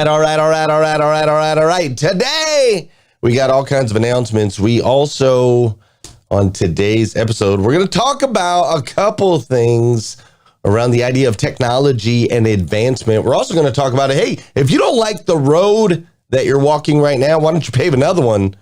All right. Today, we got all kinds of announcements. We also, on today's episode, we're going to talk about a couple things around the idea of technology and advancement. We're also going to talk about, hey, if you don't like the road that you're walking right now, why don't you pave another one?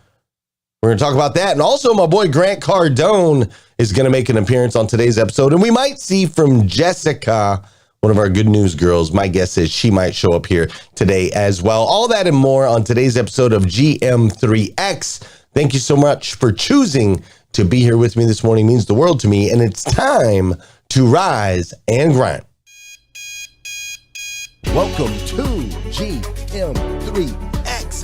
We're going to talk about that. And also, my boy Grant Cardone is going to make an appearance on today's episode. And we might see from Jessica, one of our good news girls. My guess is she might show up here today as well. All that and more on today's episode of GM3X. Thank you so much for choosing to be here with me this morning. It means the world to me. And it's time to rise and grind. Welcome to GM3X.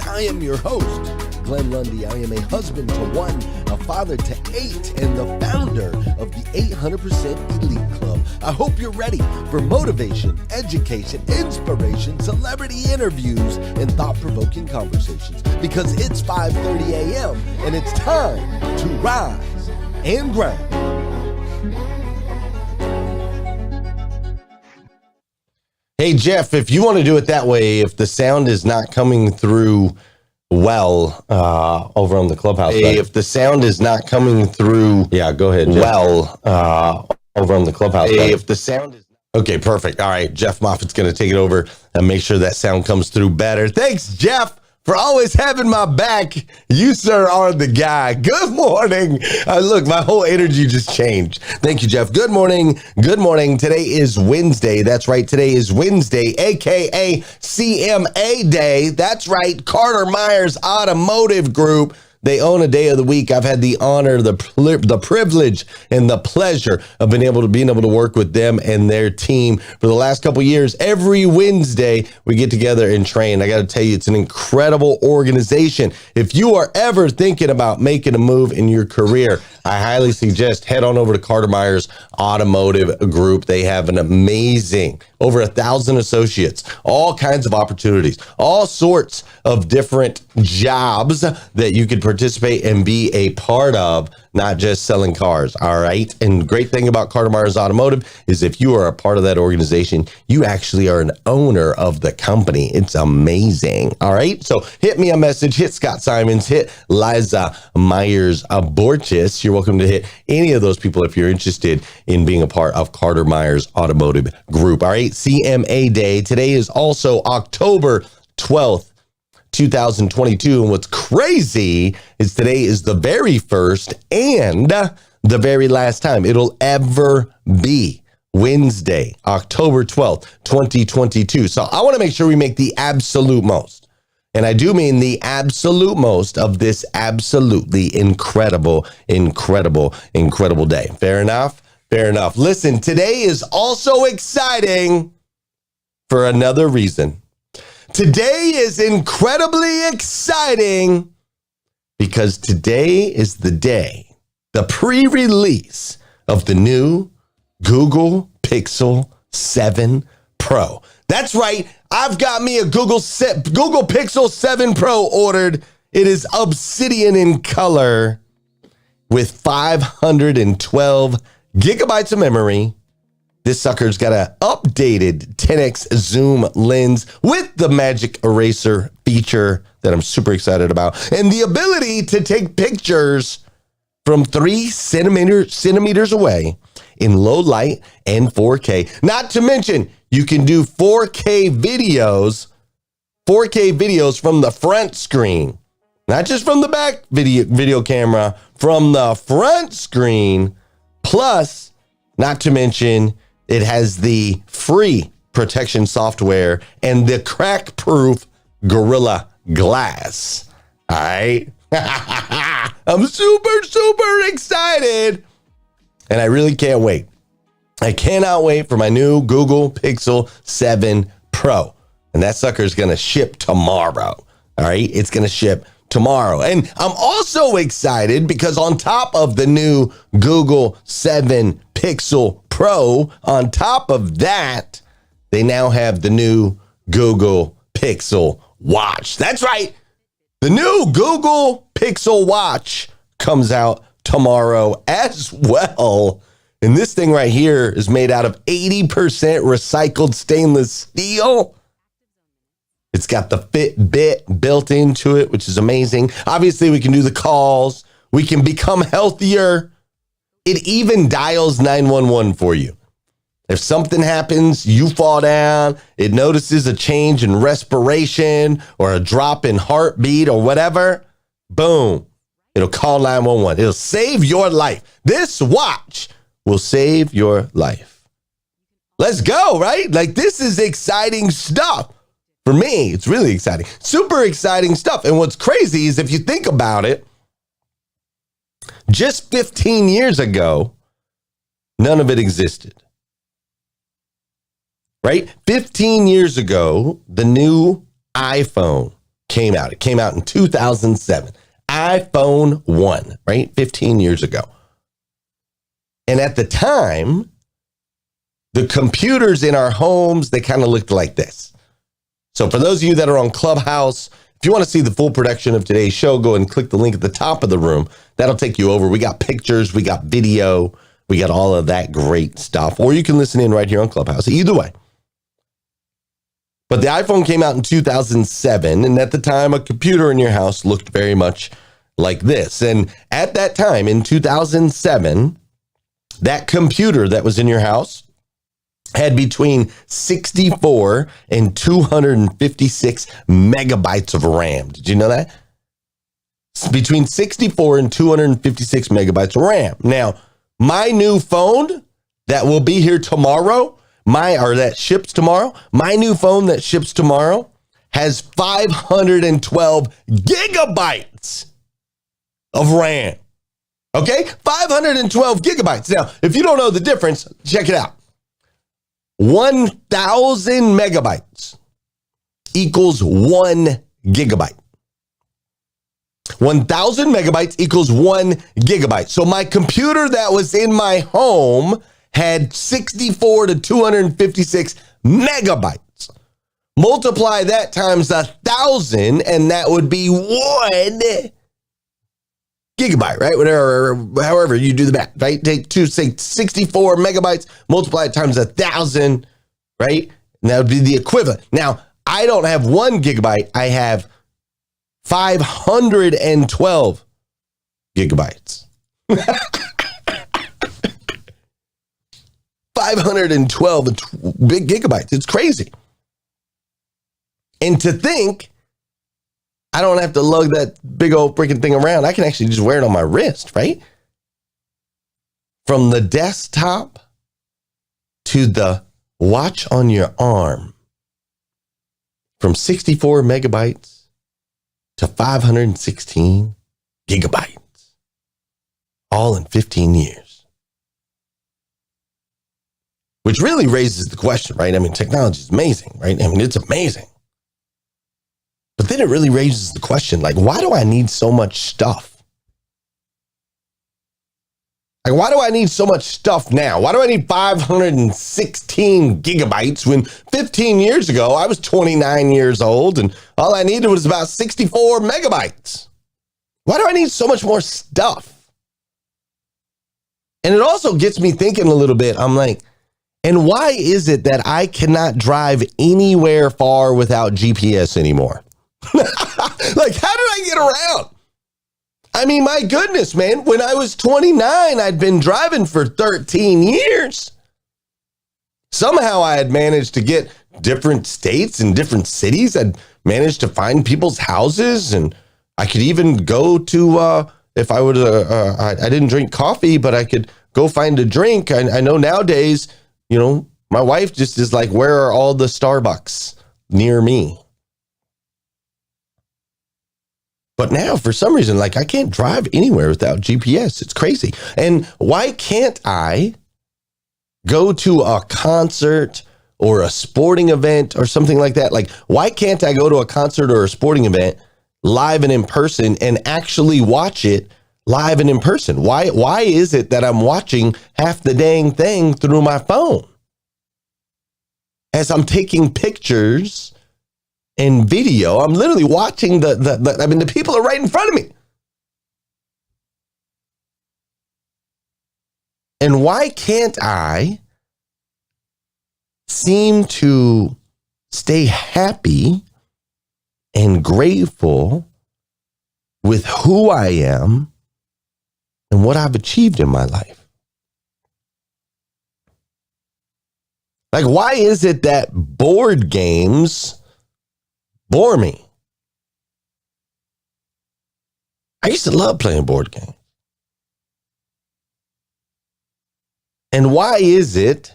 I am your host, Glenn Lundy. I am a husband to one, a father to 8, and the founder of the 800% Elite Club. I hope you're ready for motivation, education, inspiration, celebrity interviews, and thought-provoking conversations, because it's 5:30 a.m. and it's time to rise and grind. Hey, Jeff, if you want to do it that way, if the sound is not coming through well over on the Clubhouse. Hey, if the sound is not coming through, yeah, go ahead, Jeff. Well over on the Clubhouse. Hey, if the sound is okay, perfect. All right, Jeff Moffitt's going to take it over and make sure that sound comes through better. Thanks, Jeff, for always having my back. You, sir, are the guy. Good morning. Look, my whole energy just changed. Thank you, Jeff. Good morning. Good morning. Today is Wednesday. That's right. Today is Wednesday, a.k.a. CMA Day. That's right. Carter Myers Automotive Group. They own a day of the week. I've had the honor, the privilege, and the pleasure of being able to work with them and their team for the last couple of years. Every Wednesday, we get together and train. I got to tell you, it's an incredible organization. If you are ever thinking about making a move in your career, I highly suggest head on over to Carter Myers Automotive Group. They have an amazing, over 1,000 associates, all kinds of opportunities, all sorts of different jobs that you could participate and be a part of, not just selling cars. All right. And great thing about Carter Myers Automotive is if you are a part of that organization, you actually are an owner of the company. It's amazing. All right. So hit me a message, hit Scott Simons, hit Liza Myers Borges. You're welcome to hit any of those people if you're interested in being a part of Carter Myers Automotive Group. All right. CMA Day. Today is also October 12th. 2022. And what's crazy is today is the very first and the very last time it'll ever be Wednesday, October 12th, 2022. So I want to make sure we make the absolute most. And I do mean the absolute most of this absolutely incredible day. Fair enough? Fair enough. Listen, today is also exciting for another reason. Today is incredibly exciting because today is the day, the pre-release of the new Google Pixel 7 Pro. That's right. I've got me a Google Pixel 7 Pro ordered. It is obsidian in color with 512 gigabytes of memory. This sucker's got an updated 10x zoom lens with the magic eraser feature that I'm super excited about, and the ability to take pictures from 3 centimeters away in low light and 4K. Not to mention, you can do 4K videos from the front screen, not just from the back video camera, from the front screen. Plus, not to mention, it has the free protection software and the crack-proof Gorilla Glass. All right. I'm super excited. And I really can't wait. I cannot wait for my new Google Pixel 7 Pro. And that sucker is going to ship tomorrow. All right. It's going to ship tomorrow. And I'm also excited because on top of the new Google 7 Pixel Pro, on top of that, they now have the new Google Pixel Watch. That's right. The new Google Pixel Watch comes out tomorrow as well. And this thing right here is made out of 80% recycled stainless steel. It's got the Fitbit built into it, which is amazing. Obviously, we can do the calls. We can become healthier. It even dials 911 for you. If something happens, you fall down, it notices a change in respiration or a drop in heartbeat or whatever, boom, it'll call 911. It'll save your life. This watch will save your life. Let's go, right? Like, this is exciting stuff. For me, it's really exciting. Super exciting stuff. And what's crazy is if you think about it, just 15 years ago, none of it existed. Right? 15 years ago, the new iPhone came out. It came out in 2007. iPhone 1, right? 15 years ago. And at the time, the computers in our homes, they kind of looked like this. So for those of you that are on Clubhouse, if you want to see the full production of today's show, go and click the link at the top of the room. That'll take you over. We got pictures, we got video, we got all of that great stuff. Or you can listen in right here on Clubhouse. Either way. But the iPhone came out in 2007, and at the time, a computer in your house looked very much like this. And at that time, in 2007, that computer that was in your house had between 64 and 256 megabytes of RAM. Did you know that? It's between 64 and 256 megabytes of RAM. Now, my new phone that will be here tomorrow, that ships tomorrow, my new phone that ships tomorrow has 512 gigabytes of RAM. Okay? 512 gigabytes. Now, if you don't know the difference, check it out. 1,000 megabytes equals 1 gigabyte. 1,000 megabytes equals 1 gigabyte. So my computer that was in my home had 64 to 256 megabytes. Multiply that times 1,000, and that would be 1 gigabyte, right? Whatever, however you do the math, right? Take 64 megabytes, multiply it times 1,000, right? And that would be the equivalent. Now, I don't have 1 gigabyte. I have 512 gigabytes. 512 big gigabytes. It's crazy. And to think, I don't have to lug that big old freaking thing around. I can actually just wear it on my wrist, right? From the desktop to the watch on your arm. From 64 megabytes to 516 gigabytes. All in 15 years. Which really raises the question, right? I mean, technology is amazing, right? I mean, it's amazing. But then it really raises the question, like, why do I need so much stuff? Like, why do I need so much stuff now? Why do I need 516 gigabytes when 15 years ago, I was 29 years old and all I needed was about 64 megabytes? Why do I need so much more stuff? And it also gets me thinking a little bit. I'm like, and why is it that I cannot drive anywhere far without GPS anymore? Like, how did I get around? I mean, my goodness, man, when I was 29, I'd been driving for 13 years. Somehow I had managed to get different states and different cities. I'd managed to find people's houses, and I could even go to, if I would, I didn't drink coffee, but I could go find a drink. I know nowadays, you know, my wife just is like, where are all the Starbucks near me? But now, for some reason, like, I can't drive anywhere without GPS. It's crazy. And why can't I go to a concert or a sporting event or something like that? Like, why can't I go to a concert or a sporting event live and in person and actually watch it live and in person? Why is it that I'm watching half the dang thing through my phone as I'm taking pictures and video? I'm literally watching the people are right in front of me. And why can't I seem to stay happy and grateful with who I am and what I've achieved in my life. Like, why is it that board games bore me? I used to love playing board games. And why is it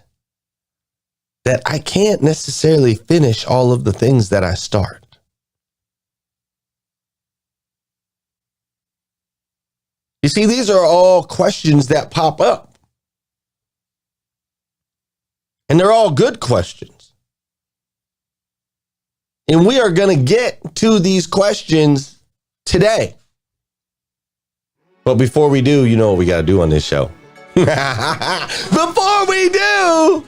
that I can't necessarily finish all of the things that I start? You see, these are all questions that pop up. And they're all good questions. And we are going to get to these questions today. But before we do, you know what we got to do on this show. Before we do,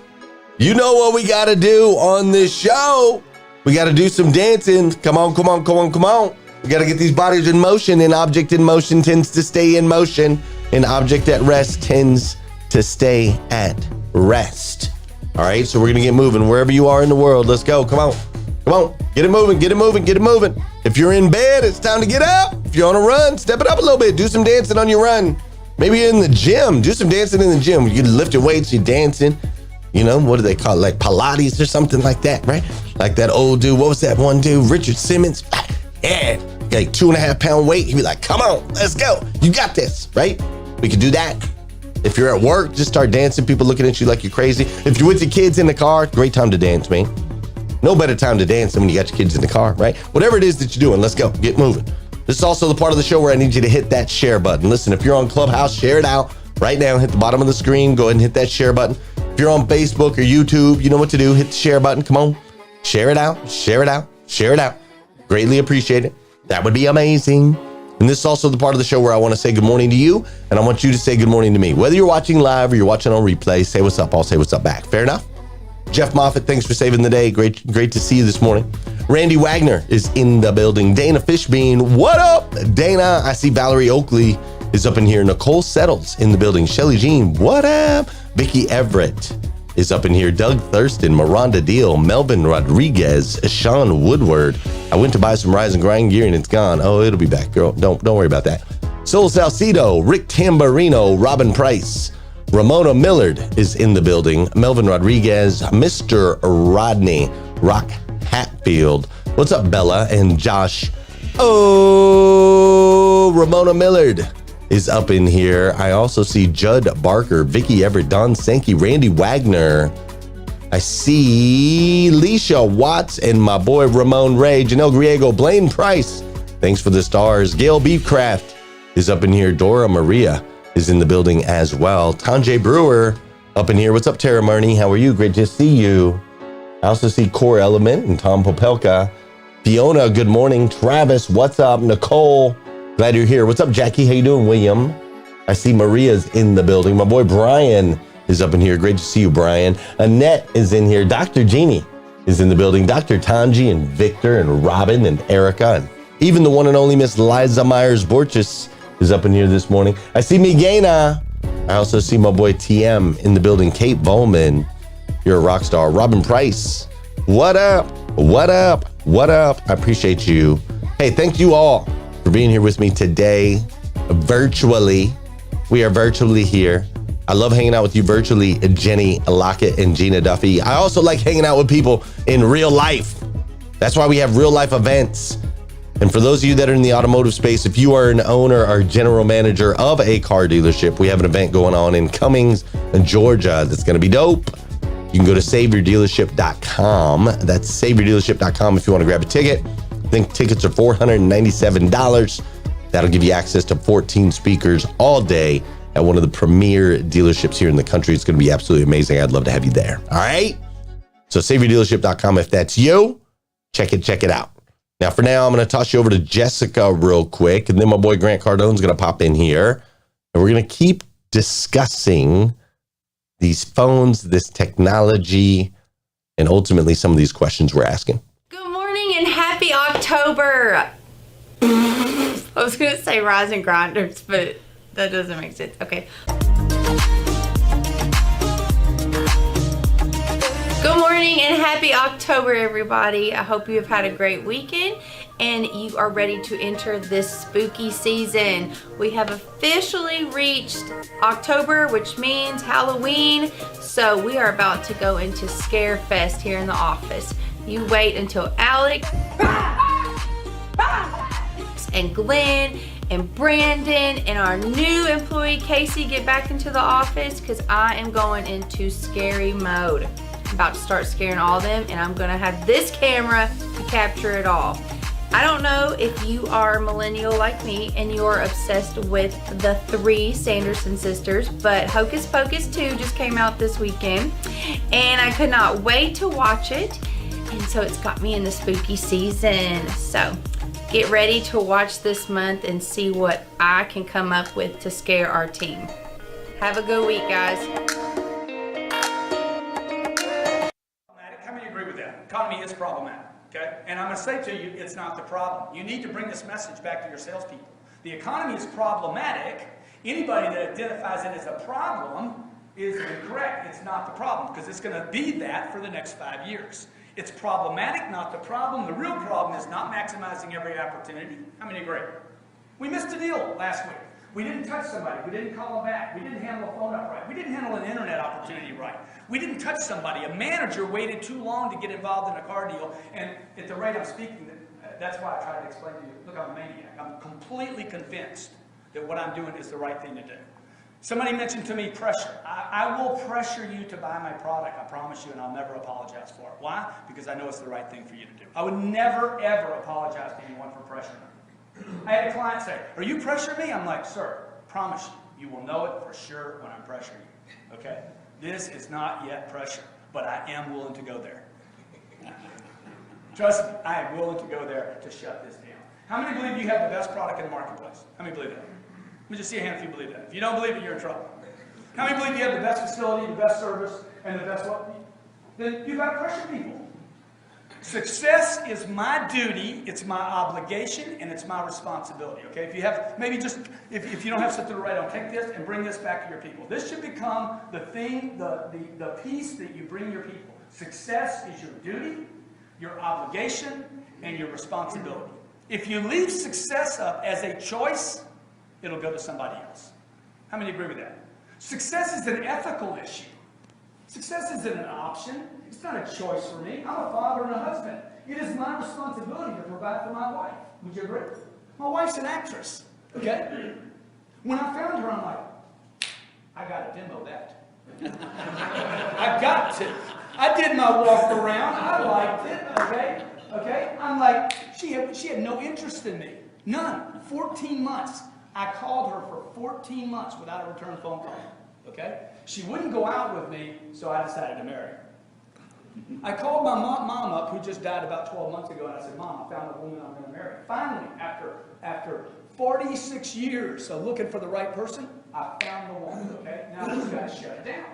you know what we got to do on this show. We got to do some dancing. Come on, come on, come on, come on. We got to get these bodies in motion. An object in motion tends to stay in motion. An object at rest tends to stay at rest. All right, so we're going to get moving wherever you are in the world. Let's go. Come on. Come on. Get it moving. Get it moving. Get it moving. If you're in bed, it's time to get up. If you're on a run, step it up a little bit. Do some dancing on your run. Maybe you're in the gym. Do some dancing in the gym. You're lifting weights. You're dancing. You know, what do they call it? Like Pilates or something like that, right? Like that old dude. What was that one dude? Richard Simmons. Yeah. Like 2.5 pound weight. He'd be like, come on, let's go. You got this, right? We could do that. If you're at work, just start dancing. People looking at you like you're crazy. If you're with your kids in the car, great time to dance, man. No better time to dance than when you got your kids in the car, right? Whatever it is that you're doing, let's go. Get moving. This is also the part of the show where I need you to hit that share button. Listen, if you're on Clubhouse, share it out right now. Hit the bottom of the screen. Go ahead and hit that share button. If you're on Facebook or YouTube, you know what to do. Hit the share button. Come on. Share it out. Share it out. Share it out. Greatly appreciate it. That would be amazing. And this is also the part of the show where I want to say good morning to you, and I want you to say good morning to me. Whether you're watching live or you're watching on replay, say what's up. I'll say what's up back. Fair enough? Jeff Moffitt, thanks for saving the day. Great to see you this morning. Randy Wagner is in the building. Dana Fishbein, what up? Dana, I see Valerie Oakley is up in here. Nicole Settles in the building. Shelly Jean, what up? Vicky Everett is up in here. Doug Thurston, Miranda Deal, Melvin Rodriguez, Sean Woodward. I went to buy some Rise and Grind gear and it's gone. Oh, it'll be back, girl. Don't worry about that. Sol Salcido, Rick Tamburino, Robin Price, Ramona Millard is in the building. Melvin Rodriguez, Mr. Rodney, Rock Hatfield. What's up, Bella and Josh? Oh, Ramona Millard is up in here. I also see Judd Barker, Vicky Everett, Don Sankey, Randy Wagner. I see Leisha Watts and my boy Ramon Ray, Janelle Griego, Blaine Price. Thanks for the stars. Gail Beefcraft is up in here. Dora Maria is in the building as well. Tanjay Brewer up in here. What's up, Tara Murney? How are you? Great to see you. I also see Core Element and Tom Popelka. Fiona, good morning. Travis, what's up? Nicole, glad you're here. What's up, Jackie? How you doing, William? I see Maria's in the building. My boy Brian is up in here. Great to see you, Brian. Annette is in here. Dr. Jeannie is in the building. Dr. Tanji and Victor and Robin and Erica and even the one and only Miss Liza Myers-Borges is up in here this morning. I see Migana. I also see my boy TM in the building. Kate Bowman, you're a rock star. Robin Price, what up? What up? What up? I appreciate you. Hey, thank you all for being here with me today, virtually. We are virtually here. I love hanging out with you virtually, Jenny Lockett and Gina Duffy. I also like hanging out with people in real life. That's why we have real life events. And for those of you that are in the automotive space, if you are an owner or general manager of a car dealership, we have an event going on in Cummings, Georgia that's going to be dope. You can go to saveyourdealership.com. That's saveyourdealership.com if you want to grab a ticket. I think tickets are $497. That'll give you access to 14 speakers all day at one of the premier dealerships here in the country. It's going to be absolutely amazing. I'd love to have you there. All right. So saveyourdealership.com. If that's you, check it out. Now, for now, I'm going to toss you over to Jessica real quick, and then my boy Grant Cardone's going to pop in here, and we're going to keep discussing these phones, this technology, and ultimately some of these questions we're asking. Good morning and happy October. I was going to say Rise and Grinders, but that doesn't make sense. Okay. Good morning and happy October, everybody. I hope you have had a great weekend and you are ready to enter this spooky season. We have officially reached October, which means Halloween. So we are about to go into Scare Fest here in the office. You wait until Alex and Glenn and Brandon and our new employee Casey get back into the office, because I am going into scary mode. I'm about to start scaring all of them, and I'm gonna have this camera to capture it all. I don't know if you are millennial like me and you're obsessed with the 3 Sanderson sisters, but Hocus Pocus 2 just came out this weekend and I could not wait to watch it, and so it's got me in the spooky season. So get ready to watch this month and see what I can come up with to scare our team. Have a good week, guys. How many agree with that? Economy is problematic, okay? And I'm going to say to you, it's not the problem. You need to bring this message back to your salespeople. The economy is problematic. Anybody that identifies it as a problem is incorrect. It's not the problem, because it's going to be that for the next 5 years. It's problematic, not the problem. The real problem is not maximizing every opportunity. How many agree? We missed a deal last week. We didn't touch somebody. We didn't call them back. We didn't handle a phone up right. We didn't handle an internet opportunity right. We didn't touch somebody. A manager waited too long to get involved in a car deal. And at the rate I'm speaking, that's why I try to explain to you, look, I'm a maniac. I'm completely convinced that what I'm doing is the right thing to do. Somebody mentioned to me pressure. I will pressure you to buy my product, I promise you, and I'll never apologize for it. Why? Because I know it's the right thing for you to do. I would never, ever apologize to anyone for pressuring me. I had a client say, "Are you pressuring me?" I'm like, "Sir, promise you, you will know it for sure when I'm pressuring you." Okay? This is not yet pressure, but I am willing to go there. Trust me, I am willing to go there to shut this down. How many believe you have the best product in the marketplace? How many believe that? Let me just see a hand if you believe that. If you don't believe it, you're in trouble. How many believe you have the best facility, the best service, and the best what? Then you've got to pressure people. Success is my duty, it's my obligation, and it's my responsibility. Okay? If you have, maybe just, if you don't have something to write on, take this and bring this back to your people. This should become the thing, the piece that you bring your people. Success is your duty, your obligation, and your responsibility. If you leave success up as a choice, it'll go to somebody else. How many agree with that? Success is an ethical issue. Success isn't an option. It's not a choice for me. I'm a father and a husband. It is my responsibility to provide for my wife. Would you agree? My wife's an actress. Okay? When I found her, I'm like, I got to demo that. I got to. I did my walk around. I liked it. Okay? Okay? I'm like, she had no interest in me. None. 14 months. I called her for 14 months without a return phone call. Okay? She wouldn't go out with me, so I decided to marry her. I called my mom up, who just died about 12 months ago, and I said, "Mom, I found a woman I'm going to marry." Finally, after 46 years of looking for the right person, I found the woman. Okay? Now I just got to shut it down.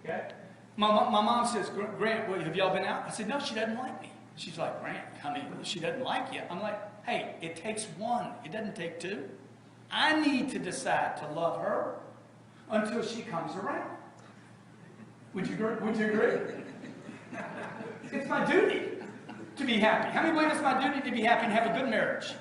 Okay? My mom says, "Grant, have y'all been out?" I said, "No, she doesn't like me." She's like, "Grant, I mean, she doesn't like you." I'm like, "Hey, it takes one. It doesn't take two. I need to decide to love her until she comes around." Would you agree? It's my duty to be happy. How many believe it's my duty to be happy and have a good marriage?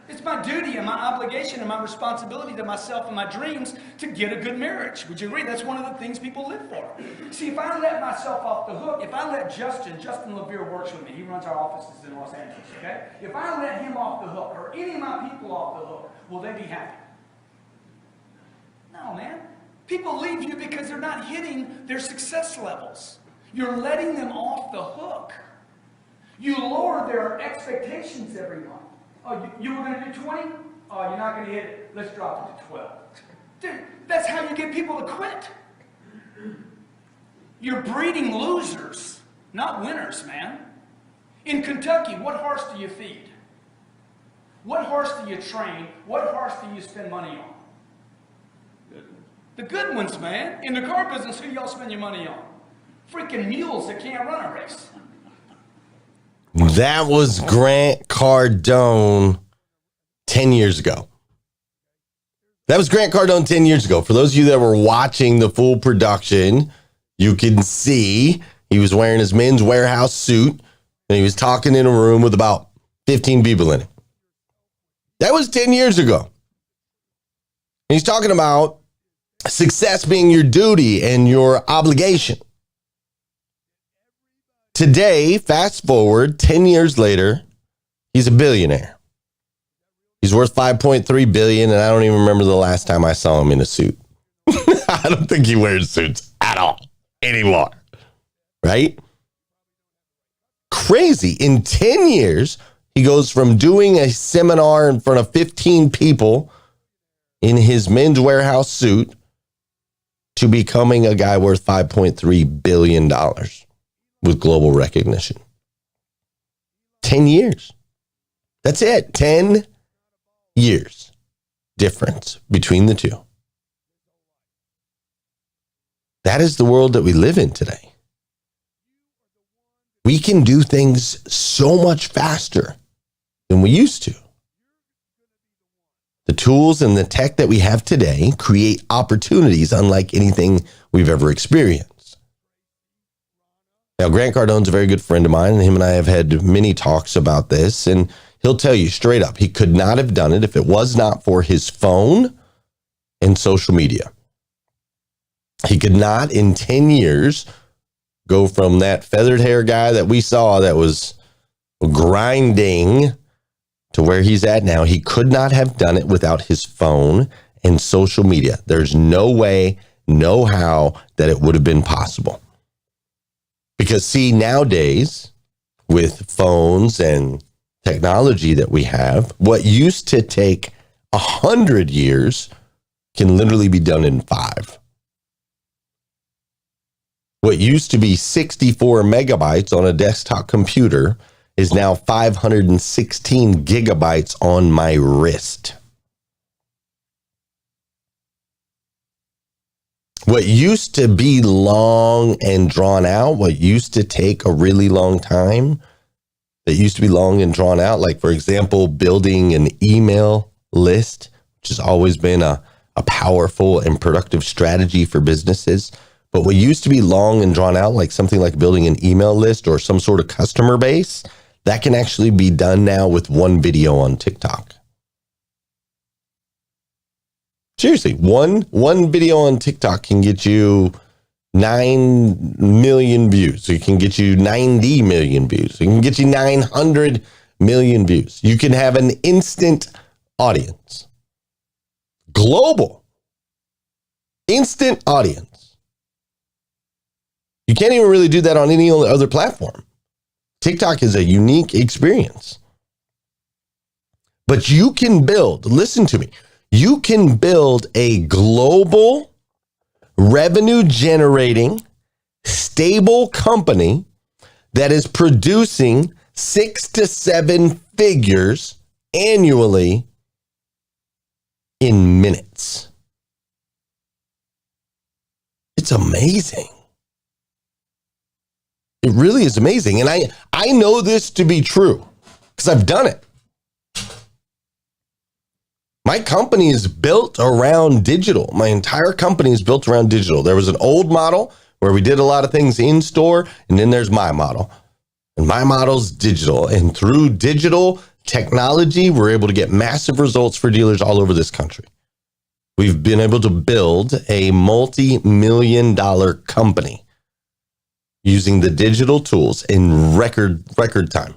It's my duty and my obligation and my responsibility to myself and my dreams to get a good marriage. Would you agree? That's one of the things people live for. See, if I let myself off the hook, if I let Justin Levere works with me, he runs our offices in Los Angeles, okay? If I let him off the hook, or any of my people off the hook, will they be happy? No, man. People leave you because they're not hitting their success levels. You're letting them off the hook. You lower their expectations every month. Oh, you were going to do 20? Oh, you're not going to hit it. Let's drop it to 12. Dude, that's how you get people to quit. You're breeding losers, not winners, man. In Kentucky, what horse do you feed? What horse do you train? What horse do you spend money on? The good ones, man. In the car business, who y'all spend your money on? Freaking mules that can't run a race. That was Grant Cardone 10 years ago. That was Grant Cardone 10 years ago. For those of you that were watching the full production, you can see He was wearing his Men's Warehouse suit, and he was talking in a room with about 15 people in it. That was 10 years ago. And he's talking about success being your duty and your obligation. Today, fast forward 10 years later, he's a billionaire. He's worth $5.3 billion, and I don't even remember the last time I saw him in a suit. I don't think he wears suits at all anymore. Right? Crazy. In 10 years, he goes from doing a seminar in front of 15 people in his Men's Warehouse suit to becoming a guy worth $5.3 billion with global recognition. 10 years. That's it. 10 years difference between the two. That is the world that we live in today. We can do things so much faster than we used to. The tools and the tech that we have today create opportunities unlike anything we've ever experienced. Now, Grant Cardone's a very good friend of mine, and him and I have had many talks about this, and he'll tell you straight up, he could not have done it if it was not for his phone and social media. He could not in 10 years go from that feathered hair guy that we saw that was grinding to where he's at now. He could not have done it without his phone and social media. There's no way, no how that it would have been possible. Because see, nowadays, with phones and technology that we have, what used to take 100 years can literally be done in 5. What used to be 64 megabytes on a desktop computer is now 516 gigabytes on my wrist. What used to be long and drawn out, what used to take a really long time, that used to be long and drawn out, like, for example, building an email list, which has always been a powerful and productive strategy for businesses. But what used to be long and drawn out, like something like building an email list or some sort of customer base, that can actually be done now with one video on TikTok. Seriously, one video on TikTok can get you 9 million views. So it can get you 90 million views. It can get you 900 million views. You can have an instant audience. Global. Instant audience. You can't even really do that on any other platform. TikTok is a unique experience. But you can build, listen to me, you can build a global revenue generating, stable company that is producing 6 to 7 figures annually in minutes. It's amazing. It really is amazing. And I know this to be true because I've done it. My company is built around digital. My entire company is built around digital. There was an old model where we did a lot of things in store, and then there's my model. And my model's digital. And through digital technology, we're able to get massive results for dealers all over this country. We've been able to build a multi-million-dollar company using the digital tools in record time.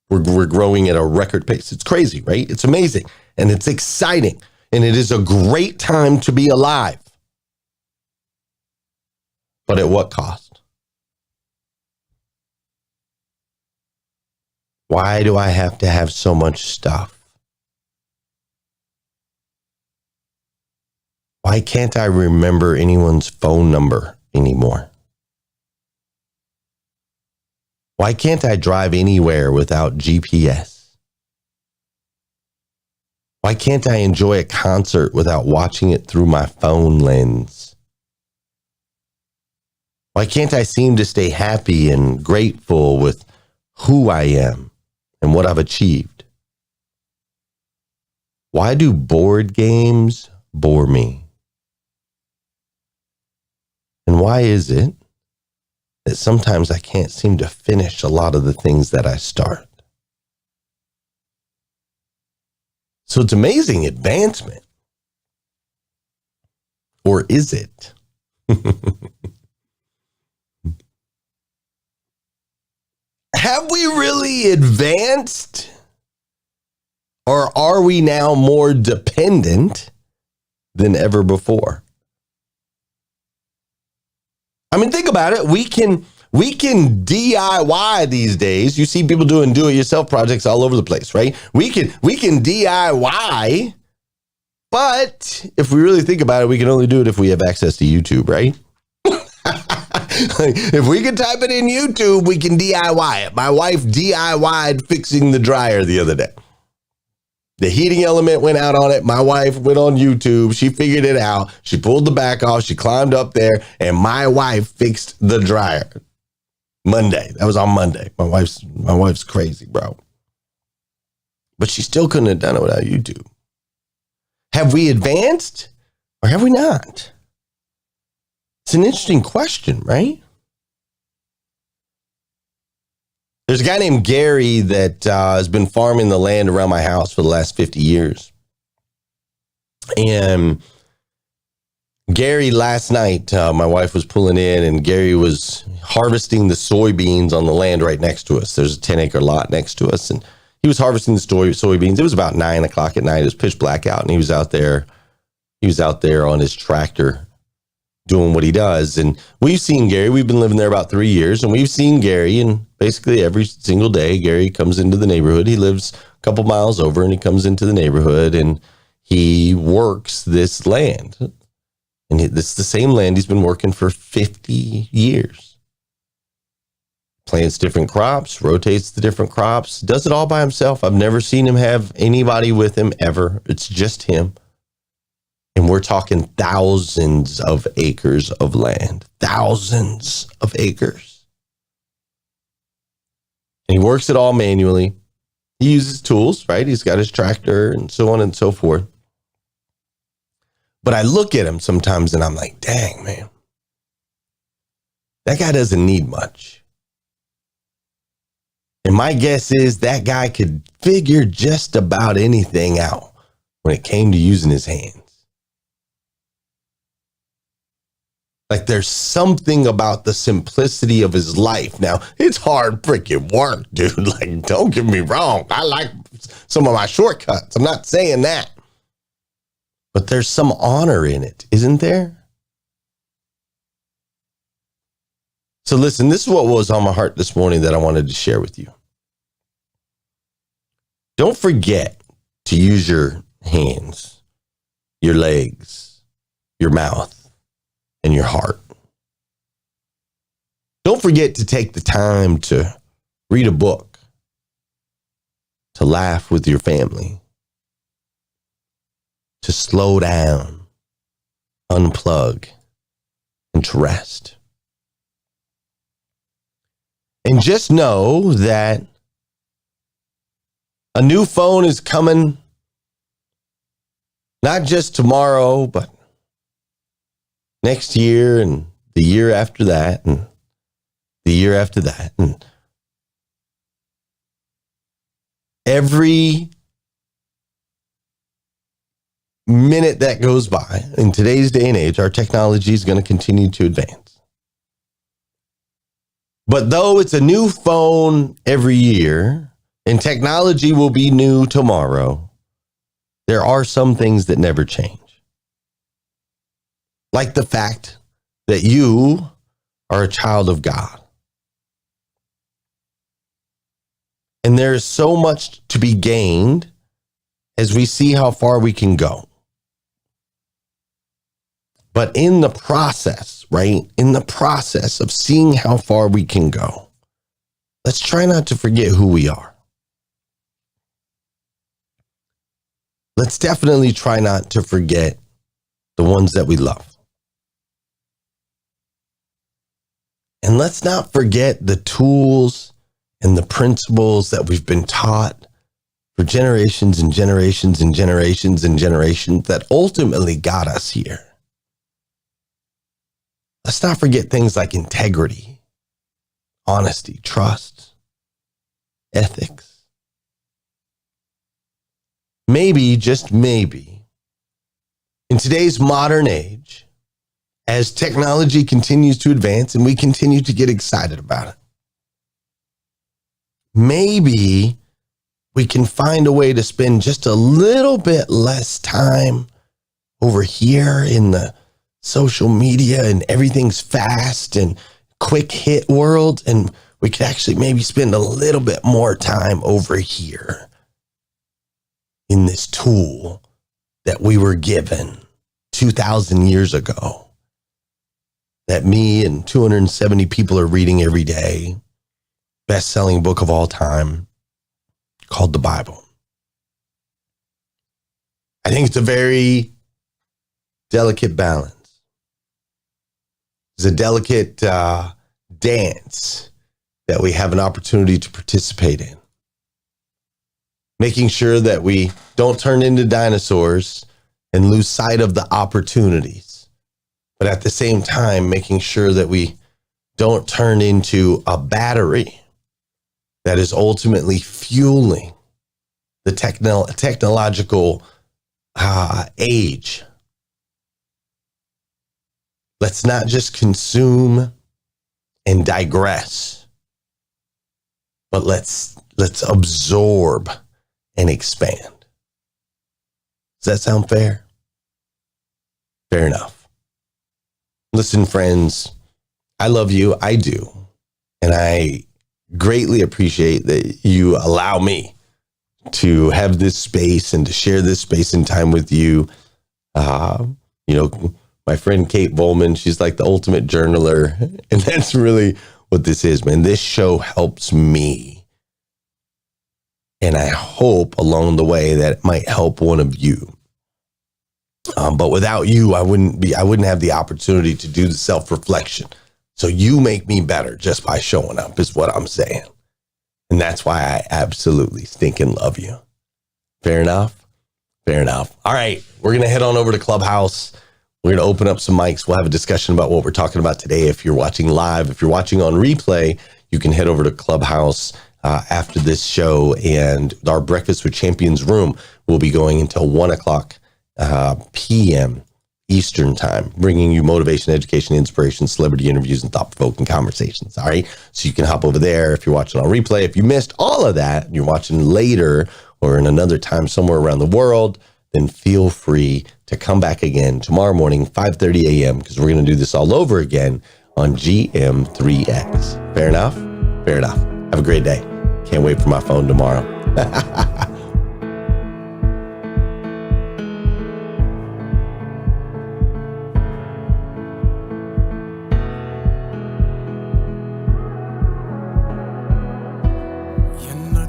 We're growing at a record pace. It's crazy, right? It's amazing. And it's exciting. And it is a great time to be alive. But at what cost? Why do I have to have so much stuff? Why can't I remember anyone's phone number anymore? Why can't I drive anywhere without GPS? Why can't I enjoy a concert without watching it through my phone lens? Why can't I seem to stay happy and grateful with who I am and what I've achieved? Why do board games bore me? And why is it that sometimes I can't seem to finish a lot of the things that I start. So it's amazing advancement. Or is it? Have we really advanced? Or are we now more dependent than ever before? I mean, think about it. We can DIY these days. You see people doing do-it-yourself projects all over the place, right? We can DIY, but if we really think about it, we can only do it if we have access to YouTube, right? If we can type it in YouTube, we can DIY it. My wife DIY'd fixing the dryer the other day. The heating element went out on it. My wife went on YouTube. She figured it out. She pulled the back off. She climbed up there, and my wife fixed the dryer. Monday. That was on Monday. My wife's crazy, bro. But she still couldn't have done it without YouTube. Have we advanced or have we not? It's an interesting question, right? There's a guy named Gary that has been farming the land around my house for the last 50 years. And Gary, last night, my wife was pulling in and Gary was harvesting the soybeans on the land right next to us. There's a 10-acre lot next to us. And he was harvesting the soybeans. It was about 9 o'clock at night. It was pitch black out. And he was out there on his tractor doing what he does. And we've seen Gary. We've been living there about 3 years. And we've seen Gary. And basically every single day, Gary comes into the neighborhood. He lives a couple miles over and he comes into the neighborhood and he works this land. And it's the same land he's been working for 50 years. Plants different crops, rotates the different crops, does it all by himself. I've never seen him have anybody with him ever. It's just him. And we're talking thousands of acres of land. Thousands of acres. And he works it all manually. He uses tools, right? He's got his tractor and so on and so forth. But I look at him sometimes and I'm like, dang, man. That guy doesn't need much. And my guess is that guy could figure just about anything out when it came to using his hands. Like there's something about the simplicity of his life. Now, it's hard freaking work, dude. Like, don't get me wrong. I like some of my shortcuts. I'm not saying that. But there's some honor in it, isn't there? So listen, this is what was on my heart this morning that I wanted to share with you. Don't forget to use your hands, your legs, your mouth, and your heart. Don't forget to take the time to read a book, to laugh with your family, to slow down, unplug, and to rest. And just know that a new phone is coming, not just tomorrow, but next year and the year after that and the year after that. And every minute that goes by in today's day and age, our technology is going to continue to advance. But though it's a new phone every year and technology will be new tomorrow, there are some things that never change. Like the fact that you are a child of God. And there is so much to be gained as we see how far we can go. But in the process, right? In the process of seeing how far we can go, let's try not to forget who we are. Let's definitely try not to forget the ones that we love. And let's not forget the tools and the principles that we've been taught for generations and generations and generations and generations that ultimately got us here. Let's not forget things like integrity, honesty, trust, ethics. Maybe, just maybe, in today's modern age, as technology continues to advance and we continue to get excited about it, maybe we can find a way to spend just a little bit less time over here in the social media and everything's fast and quick hit world. And we could actually maybe spend a little bit more time over here in this tool that we were given 2,000 years ago, that me and 270 people are reading every day, best-selling book of all time called the Bible. I think it's a very delicate balance. It's a delicate dance that we have an opportunity to participate in. Making sure that we don't turn into dinosaurs and lose sight of the opportunities. But at the same time, making sure that we don't turn into a battery that is ultimately fueling the technological age. Let's not just consume and digress, but let's absorb and expand. Does that sound fair? Fair enough. Listen, friends, I love you. I do. And I greatly appreciate that you allow me to have this space and to share this space and time with you. My friend Kate Bowman, she's like the ultimate journaler. And that's really what this is, man. This show helps me. And I hope along the way that it might help one of you. But without you, I wouldn't have the opportunity to do the self-reflection. So you make me better just by showing up is what I'm saying. And that's why I absolutely stinking love you. Fair enough? Fair enough. All right, we're going to head on over to Clubhouse. We're going to open up some mics. We'll have a discussion about what we're talking about today. If you're watching live, if you're watching on replay, you can head over to Clubhouse after this show. And our Breakfast with Champions room will be going until 1 o'clock p.m. Eastern time, bringing you motivation, education, inspiration, celebrity interviews, and thought-provoking conversations. All right. So you can hop over there if you're watching on replay. If you missed all of that and you're watching later or in another time somewhere around the world, then feel free to come back again tomorrow morning, 5:30 a.m., because we're going to do this all over again on GM3X. Fair enough? Fair enough. Have a great day. Can't wait for my phone tomorrow.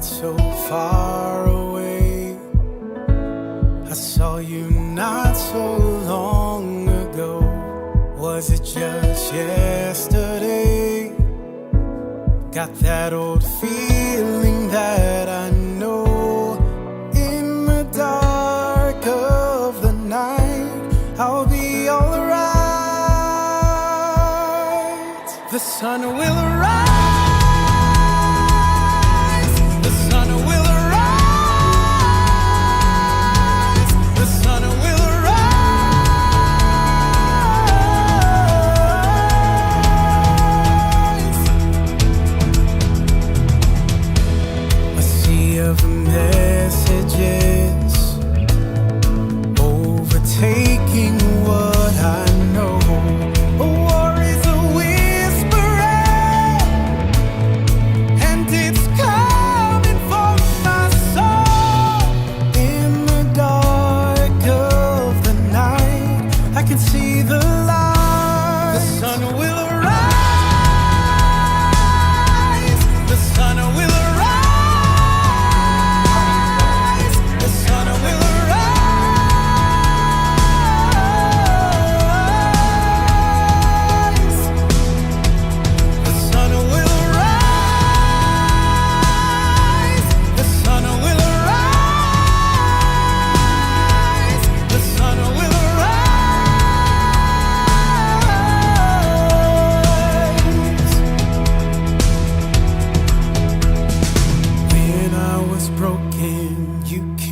So far away, I saw you not so long ago. Was it just yesterday? Got that old feeling that I know. In the dark of the night, I'll be alright. The sun will arise. Messages overtaking what I know. A war is a whisper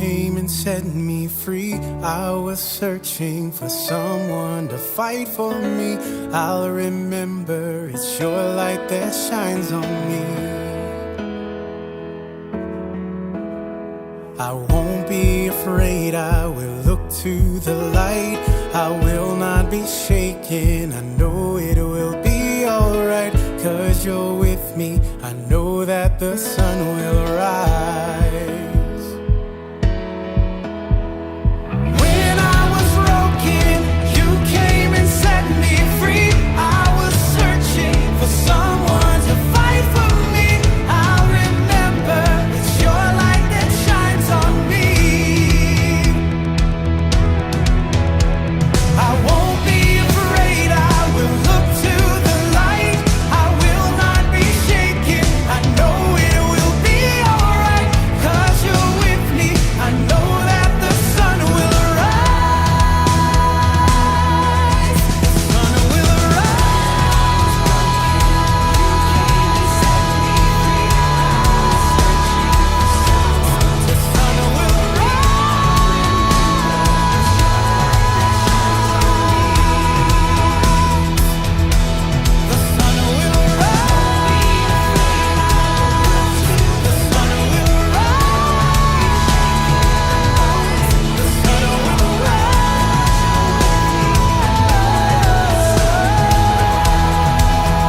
came and set me free. I was searching for someone to fight for me. I'll remember it's your light that shines on me. I won't be afraid, I will look to the light. I will not be shaken, I know it will be alright. 'Cause you're with me, I know that the sun will rise.